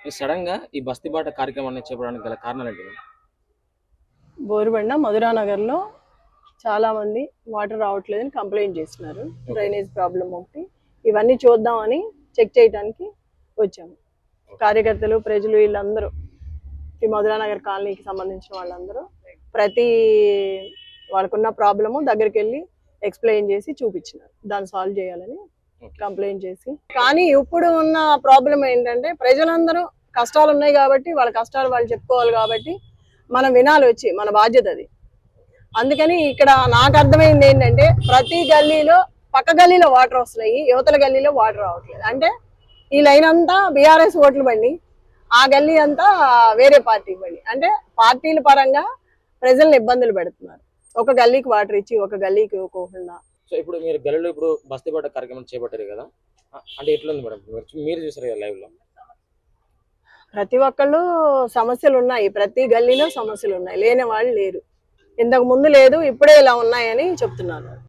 ఈ సడన్‌గా ఈ బస్తీ బాట కార్యక్రమాన్ని చేపట్టడానికి గల కారణాలేంటి? బోరుబండ మధురానగర్లో చాలామంది వాటర్ రావట్లేదని కంప్లైంట్ చేస్తున్నారు. ఓకే. డ్రైనేజ్ ప్రాబ్లం ఒకటి. ఇవన్నీ చూద్దామని చెక్ చేయడానికి వచ్చాము. కార్యకర్తలు, ప్రజలు వీళ్ళందరూ ఈ మధురానగర్ కాలనీకి సంబంధించిన వాళ్ళందరూ ప్రతి వాళ్ళకున్న ప్రాబ్లము దగ్గరికి వెళ్ళి ఎక్స్ప్లెయిన్ చేసి చూపించినారు. దాన్ని సాల్వ్ చేయాలని ఓకే. కంప్లైంట్ చేసి. కానీ ఇప్పుడు ఉన్న ప్రాబ్లం ఏంటంటే ప్రజలందరూ కష్టాలు ఉన్నాయి కాబట్టి వాళ్ళ కష్టాలు వాళ్ళు చెప్పుకోవాలి కాబట్టి మనం వినాలి వచ్చి, మన బాధ్యత అది. అందుకని ఇక్కడ నాకు అర్థమైంది ఏంటంటే ప్రతి గల్లీలో పక్క గల్లీలో వాటర్ వస్తున్నాయి, యువతల గల్లీలో వాటర్ రావట్లేదు. అంటే ఈ లైన్ అంతా బీఆర్ఎస్ ఓట్లు బండి, ఆ గల్లీ అంతా వేరే పార్టీ బండి. అంటే పార్టీల పరంగా ప్రజల్ని ఇబ్బందులు పెడుతున్నారు. ఒక గల్లీకి వాటర్ ఇచ్చి ఒక గల్లీకి ఇవ్వకుండా. సో ఇప్పుడు మీరు గల్లీలో ఇప్పుడు బస్తీ బాట కార్యక్రమం చేపట్టారు కదా! అంటే ఎట్లుంది మేడం? మీరు చూసారు కదా లైవ్‌లో. ప్రతి ఒక్కళ్ళు సమస్యలు ఉన్నాయి, ప్రతి గల్లీలో సమస్యలు ఉన్నాయి, లేని వాళ్ళు లేరు. ఇంతకు ముందు లేదు, ఇప్పుడే ఇలా ఉన్నాయని చెప్తున్నారు.